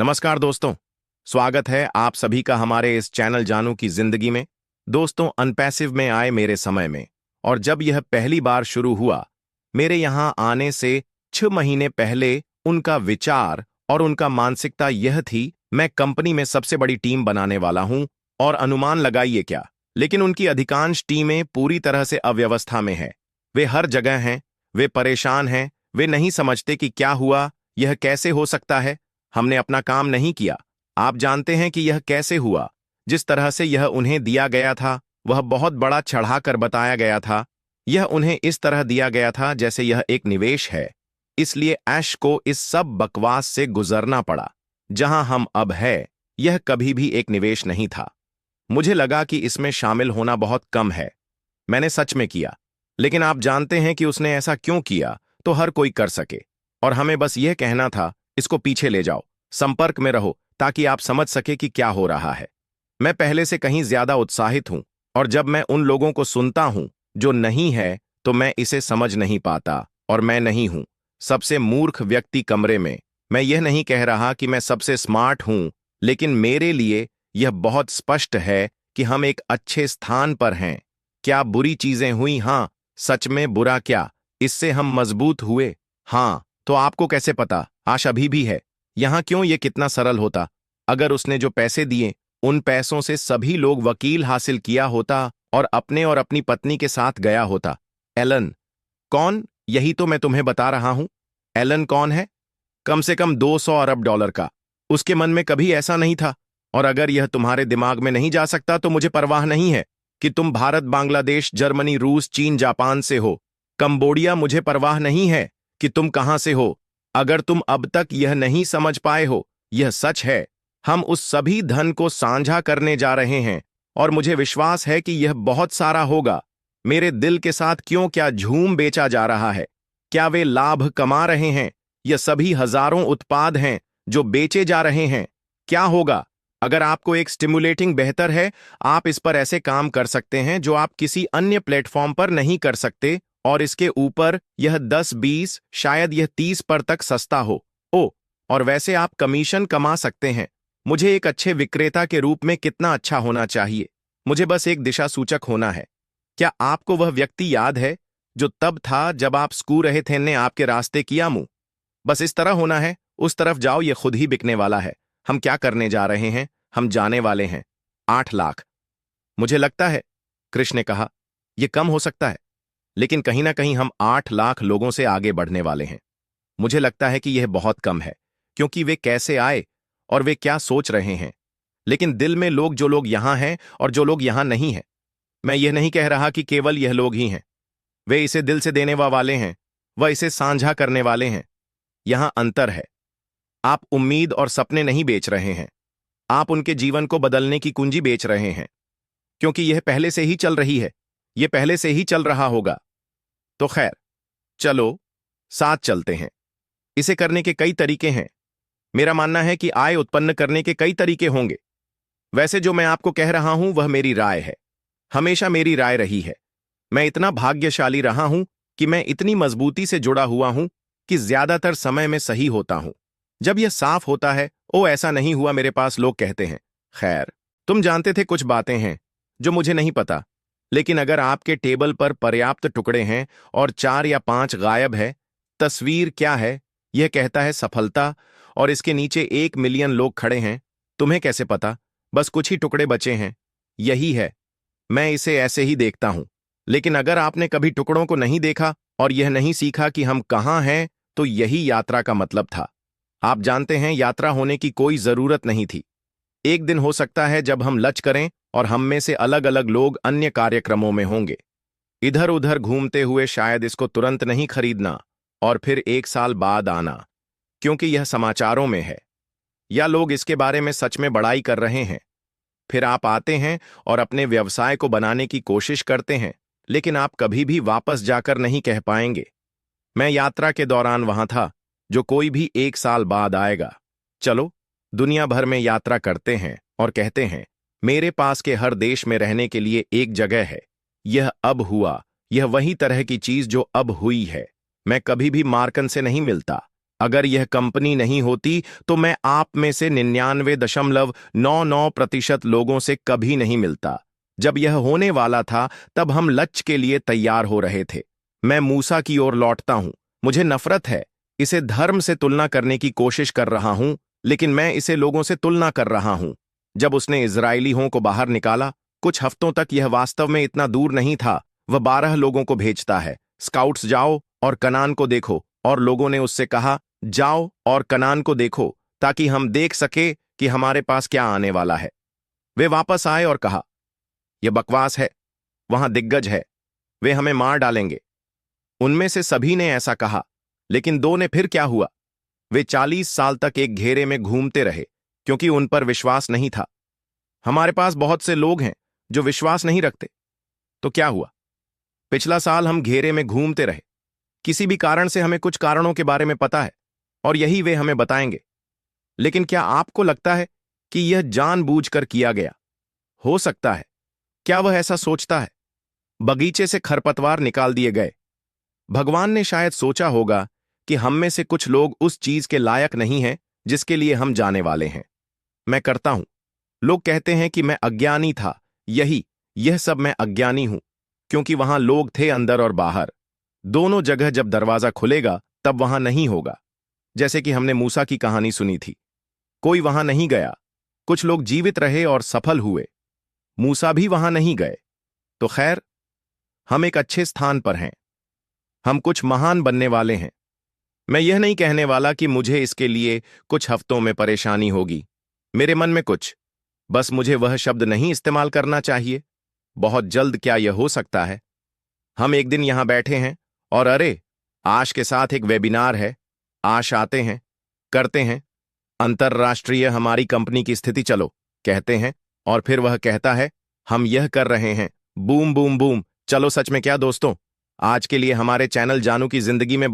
नमस्कार दोस्तों। स्वागत है आप सभी का हमारे इस चैनल जानू की जिंदगी में। दोस्तों, अनपैसिव में आए मेरे समय में, और जब यह पहली बार शुरू हुआ, मेरे यहां आने से 6 महीने पहले उनका विचार और उनका मानसिकता यह थी, मैं कंपनी में सबसे बड़ी टीम बनाने वाला हूं। और अनुमान लगाइए क्या, लेकिन उनकी अधिकांश टीमें पूरी तरह से अव्यवस्था में है। वे हर जगह हैं, वे परेशान हैं, वे नहीं समझते कि क्या हुआ, यह कैसे हो सकता है। हमने अपना काम नहीं किया। आप जानते हैं कि यह कैसे हुआ। जिस तरह से यह उन्हें दिया गया था, वह बहुत बड़ा चढ़ाकर बताया गया था। यह उन्हें इस तरह दिया गया था जैसे यह एक निवेश है। इसलिए ऐश को इस सब बकवास से गुजरना पड़ा। जहां हम अब है, यह कभी भी एक निवेश नहीं था। मुझे लगा कि इसमें शामिल होना बहुत कम है। मैंने सच में किया, लेकिन आप जानते हैं कि उसने ऐसा क्यों किया तो हर कोई कर सके। और हमें बस यह कहना था, इसको पीछे ले जाओ, संपर्क में रहो, ताकि आप समझ सके कि क्या हो रहा है। मैं पहले से कहीं ज्यादा उत्साहित हूं, और जब मैं उन लोगों को सुनता हूं जो नहीं है, तो मैं इसे समझ नहीं पाता। और मैं नहीं हूं सबसे मूर्ख व्यक्ति कमरे में। मैं यह नहीं कह रहा कि मैं सबसे स्मार्ट हूं, लेकिन मेरे लिए यह बहुत स्पष्ट है कि हम एक अच्छे स्थान पर हैं। क्या बुरी चीजें हुई? हां। सच में बुरा क्या? इससे हम मजबूत हुए। हां। तो आपको कैसे पता? आश अभी भी है। यहां क्यों ये कितना सरल होता? अगर उसने जो पैसे दिए, उन पैसों से सभी लोग वकील हासिल किया होता और अपनी पत्नी के साथ गया होता। एलन कौन? यही तो मैं तुम्हें बता रहा हूं। एलन कौन है? कम से कम 200 अरब डॉलर का। उसके मन में कभी ऐसा नहीं था। और अगर यह तुम्हारे दिमाग में नहीं जा सकता, तो मुझे परवाह नहीं है कि तुम भारत, बांग्लादेश, जर्मनी, रूस, चीन, जापान से हो, कंबोडिया। मुझे परवाह नहीं है कि तुम कहां से हो। अगर तुम अब तक यह नहीं समझ पाए हो, यह सच है। हम उस सभी धन को साझा करने जा रहे हैं, और मुझे विश्वास है कि यह बहुत सारा होगा। मेरे दिल के साथ क्यों क्या झूम बेचा जा रहा है? क्या वे लाभ कमा रहे हैं? यह सभी हजारों उत्पाद हैं जो बेचे जा रहे हैं। क्या होगा अगर आपको एक स्टिमुलेटिंग बेहतर है? आप इस पर ऐसे काम कर सकते हैं जो आप किसी अन्य प्लेटफॉर्म पर नहीं कर सकते, और इसके ऊपर यह 10-20, शायद यह 30 पर तक सस्ता हो। ओ, और वैसे आप कमीशन कमा सकते हैं। मुझे एक अच्छे विक्रेता के रूप में कितना अच्छा होना चाहिए? मुझे बस एक दिशा सूचक होना है। क्या आपको वह व्यक्ति याद है जो तब था जब आप स्कू रहे थे ने आपके रास्ते किया मुंह? बस इस तरह होना है। उस तरफ जाओ, यह खुद ही बिकने वाला है। हम क्या करने जा रहे हैं? हम जाने वाले हैं 8 लाख। मुझे लगता है, कृष्ण ने कहा, यह कम हो सकता है, लेकिन कहीं ना कहीं हम 8 लाख लोगों से आगे बढ़ने वाले हैं। मुझे लगता है कि यह बहुत कम है, क्योंकि वे कैसे आए और वे क्या सोच रहे हैं। लेकिन दिल में लोग, जो लोग यहां हैं और जो लोग यहां नहीं हैं। मैं यह नहीं कह रहा कि केवल यह लोग ही हैं। वे इसे दिल से देने वाले हैं, वह इसे साझा करने वाले हैं। यहां अंतर है। आप उम्मीद और सपने नहीं बेच रहे हैं, आप उनके जीवन को बदलने की कुंजी बेच रहे हैं, क्योंकि यह पहले से ही चल रही है, यह पहले से ही चल रहा होगा। तो खैर, चलो साथ चलते हैं। इसे करने के कई तरीके हैं। मेरा मानना है कि आय उत्पन्न करने के कई तरीके होंगे। वैसे जो मैं आपको कह रहा हूं वह मेरी राय है, हमेशा मेरी राय रही है। मैं इतना भाग्यशाली रहा हूं कि मैं इतनी मजबूती से जुड़ा हुआ हूं कि ज्यादातर समय में सही होता हूं। जब यह साफ होता है, ओ ऐसा नहीं हुआ, मेरे पास लोग कहते हैं, खैर तुम जानते थे कुछ बातें हैं जो मुझे नहीं पता। लेकिन अगर आपके टेबल पर पर्याप्त टुकड़े हैं और 4 या 5 गायब है, तस्वीर क्या है? यह कहता है सफलता, और इसके नीचे 1 मिलियन लोग खड़े हैं। तुम्हें कैसे पता? बस कुछ ही टुकड़े बचे हैं। यही है, मैं इसे ऐसे ही देखता हूं। लेकिन अगर आपने कभी टुकड़ों को नहीं देखा और यह नहीं सीखा कि हम कहां हैं, तो यही यात्रा का मतलब था। आप जानते हैं, यात्रा होने की कोई जरूरत नहीं थी। एक दिन हो सकता है जब हम लच करें और हम में से अलग अलग लोग अन्य कार्यक्रमों में होंगे, इधर उधर घूमते हुए। शायद इसको तुरंत नहीं खरीदना और फिर 1 साल बाद आना, क्योंकि यह समाचारों में है, या लोग इसके बारे में सच में बड़ाई कर रहे हैं। फिर आप आते हैं और अपने व्यवसाय को बनाने की कोशिश करते हैं, लेकिन आप कभी भी वापस जाकर नहीं कह पाएंगे, मैं यात्रा के दौरान वहां था, जो कोई भी 1 साल बाद आएगा। चलो दुनिया भर में यात्रा करते हैं और कहते हैं, मेरे पास के हर देश में रहने के लिए एक जगह है। यह अब हुआ, यह वही तरह की चीज जो अब हुई है। मैं कभी भी मार्कन से नहीं मिलता। अगर यह कंपनी नहीं होती तो मैं आप में से 99.99% लोगों से कभी नहीं मिलता। जब यह होने वाला था तब हम लक्ष्य के लिए तैयार हो रहे थे। मैं मूसा की ओर लौटता हूं। मुझे नफरत है। इसे धर्म से तुलना करने की कोशिश कर रहा हूं, लेकिन मैं इसे लोगों से तुलना कर रहा हूं। जब उसने इजरायलियों को बाहर निकाला, कुछ हफ्तों तक यह वास्तव में इतना दूर नहीं था। वह 12 लोगों को भेजता है, स्काउट्स जाओ और कनान को देखो, और लोगों ने उससे कहा, जाओ और कनान को देखो ताकि हम देख सके कि हमारे पास क्या आने वाला है। वे वापस आए और कहा, यह बकवास है, वहां दिग्गज है, वे हमें मार डालेंगे। उनमें से सभी ने ऐसा कहा, लेकिन दो ने फिर क्या हुआ? वे 40 साल तक एक घेरे में घूमते रहे क्योंकि उन पर विश्वास नहीं था। हमारे पास बहुत से लोग हैं जो विश्वास नहीं रखते। तो क्या हुआ? पिछला साल हम घेरे में घूमते रहे। किसी भी कारण से हमें कुछ कारणों के बारे में पता है और यही वे हमें बताएंगे। लेकिन क्या आपको लगता है कि यह जानबूझकर किया गया? हो सकता है। क्या वह ऐसा सोचता है? बगीचे से खरपतवार निकाल दिए गए। भगवान ने शायद सोचा होगा कि हम में से कुछ लोग उस चीज के लायक नहीं हैं जिसके लिए हम जाने वाले हैं। मैं करता हूं। लोग कहते हैं कि मैं अज्ञानी था। यह सब मैं अज्ञानी हूं, क्योंकि वहां लोग थे अंदर और बाहर। दोनों जगह जब दरवाजा खुलेगा तब वहां नहीं होगा। जैसे कि हमने मूसा की कहानी सुनी थी। कोई वहां नहीं गया। कुछ लोग जीवित रहे और सफल हुए। मूसा भी वहां नहीं गए। तो खैर, हम एक अच्छे स्थान पर हैं। हम कुछ महान बनने वाले हैं। मैं यह नहीं कहने वाला कि मुझे इसके लिए कुछ हफ्तों में परेशानी होगी। मेरे मन में कुछ, बस मुझे वह शब्द नहीं इस्तेमाल करना चाहिए। बहुत जल्द क्या यह हो सकता है? हम एक दिन यहां बैठे हैं और अरे, आश के साथ एक वेबिनार है। आश आते हैं, करते हैं, अंतरराष्ट्रीय हमारी कंपनी की स्थिति चलो कहते हैं, और फिर वह कहता है, हम यह कर रहे हैं। Boom boom boom. चलो, सच में क्या दोस्तों? आज के लिए हमारे चैनल जानू की जिंदगी में